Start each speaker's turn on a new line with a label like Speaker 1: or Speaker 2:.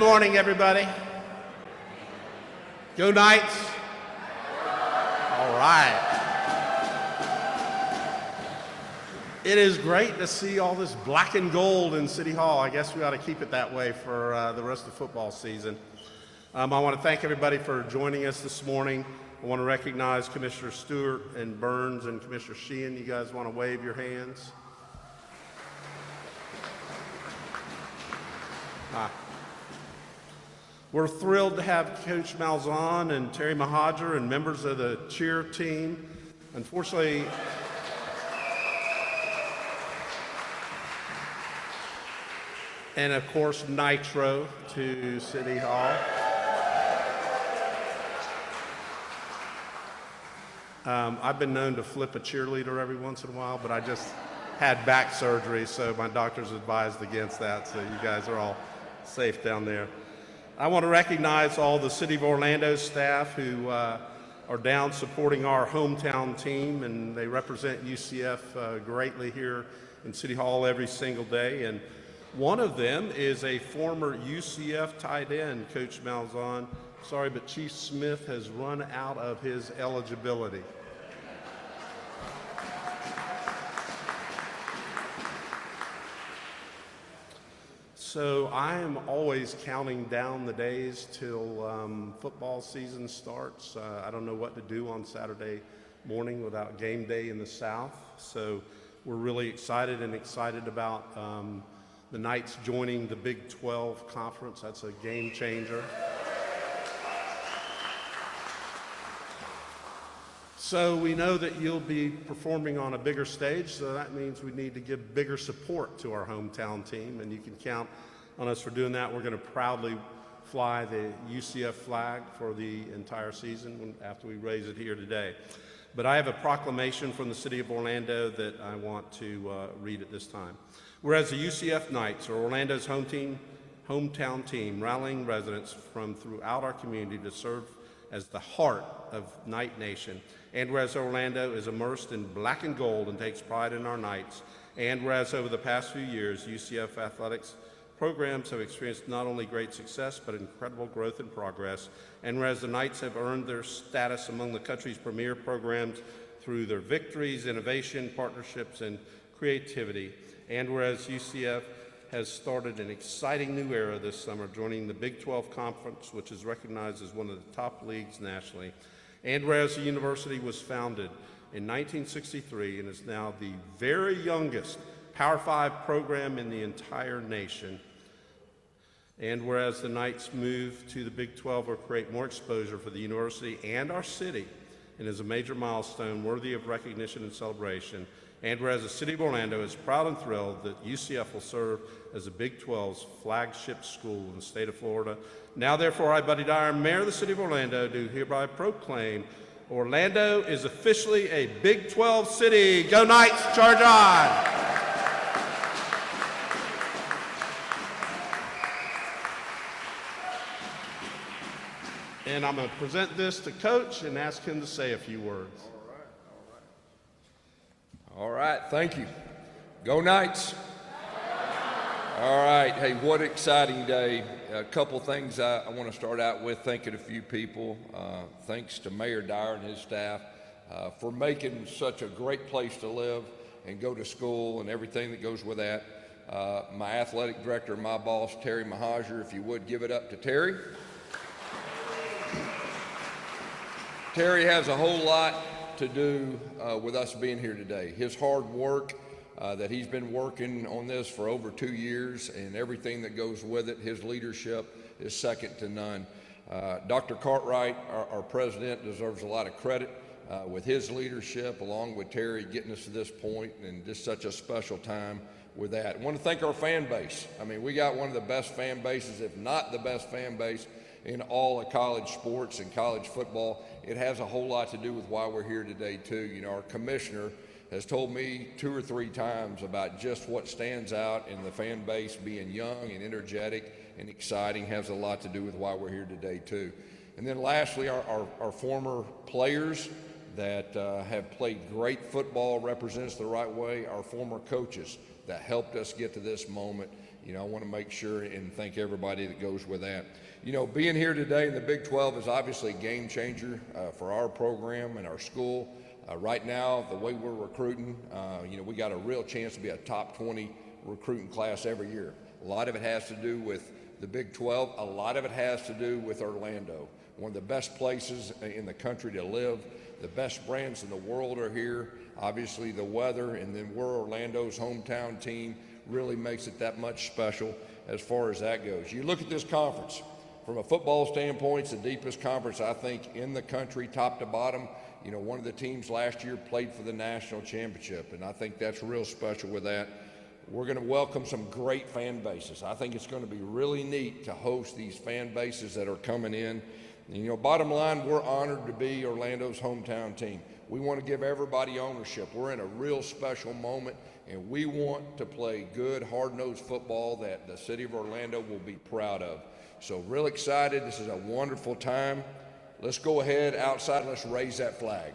Speaker 1: morning, everybody. Go Knights. All right. It is great to see all this black and gold in City Hall. I guess we ought to keep it that way for the rest of the football season. I want to thank everybody for joining us this morning. I want to recognize Commissioner Stewart and Burns and Commissioner Sheehan. You guys want to wave your hands? We're thrilled to have Coach Malzahn and Terry Mahajer and members of the cheer team. Unfortunately, and of course, Nitro to City Hall. I've been known to flip a cheerleader every once in a while, but I just had back surgery, so my doctor's advised against that, so you guys are all safe down there. I want to recognize all the City of Orlando staff who are down supporting our hometown team, and they represent UCF greatly here in City Hall every single day. And one of them is a former UCF tight end, Coach Malzahn. Sorry, but Chief Smith has run out of his eligibility. So I am always counting down the days till football season starts. I don't know what to do on Saturday morning without game day in the South. So we're really excited about the Knights joining the Big 12 conference. That's a game changer. So we know that you'll be performing on a bigger stage, so that means we need to give bigger support to our hometown team, and you can count on us for doing that. We're going to proudly fly the UCF flag for the entire season after we raise it here today. But I have a proclamation from the City of Orlando that I want to read at this time. Whereas the UCF Knights are Orlando's hometown team, rallying residents from throughout our community to serve as the heart of Knight Nation. And whereas Orlando is immersed in black and gold and takes pride in our Knights, and whereas over the past few years, UCF athletics programs have experienced not only great success, but incredible growth and progress, and whereas the Knights have earned their status among the country's premier programs through their victories, innovation, partnerships, and creativity, and whereas UCF has started an exciting new era this summer, joining the Big 12 Conference, which is recognized as one of the top leagues nationally. And whereas the university was founded in 1963 and is now the very youngest Power 5 program in the entire nation. And whereas the Knights move to the Big 12 will create more exposure for the university and our city, and is a major milestone worthy of recognition and celebration. And whereas the City of Orlando is proud and thrilled that UCF will serve as the Big 12's flagship school in the state of Florida. Now, therefore, I, Buddy Dyer, Mayor of the City of Orlando, do hereby proclaim Orlando is officially a Big 12 city. Go Knights, charge on! And I'm going to present this to Coach and ask him to say a few words.
Speaker 2: All right, thank you. Go Knights. All right, hey, what an exciting day. A couple things I want to start out with, thanking a few people. Thanks to Mayor Dyer and his staff for making such a great place to live and go to school and everything that goes with that. My athletic director, my boss, Terry Mahajer, if you would give it up to Terry. Terry has a whole lot to do with us being here today. His hard work that he's been working on this for over 2 years and everything that goes with it, his leadership is second to none. Dr. Cartwright, our president, deserves a lot of credit with his leadership, along with Terry getting us to this point, and just such a special time with that. I want to thank our fan base. I mean, we got one of the best fan bases, if not the best fan base, in all of college sports and college football. It has a whole lot to do with why we're here today too. You know, our commissioner has told me 2 or 3 times about just what stands out in the fan base being young and energetic and exciting. Has a lot to do with why we're here today too. And then lastly, our former players that have played great football, represent us the right way, our former coaches that helped us get to this moment, You know, I want to make sure and thank everybody that goes with that. You know, being here today in the Big 12 is obviously a game changer for our program and our school. Right now, the way we're recruiting, you know, we got a real chance to be a top 20 recruiting class every year. A lot of it has to do with the Big 12. A lot of it has to do with Orlando, one of the best places in the country to live. The best brands in the world are here. Obviously, the weather, and then we're Orlando's hometown team, really makes it that much special as far as that goes. You look at this conference, from a football standpoint, it's the deepest conference, I think, in the country, top to bottom. You know, one of the teams last year played for the national championship, and I think that's real special with that. We're going to welcome some great fan bases. I think it's going to be really neat to host these fan bases that are coming in. And, you know, bottom line, we're honored to be Orlando's hometown team. We want to give everybody ownership. We're in a real special moment, and we want to play good, hard-nosed football that the city of Orlando will be proud of. So real excited. This is a wonderful time. Let's go ahead outside and let's raise that flag.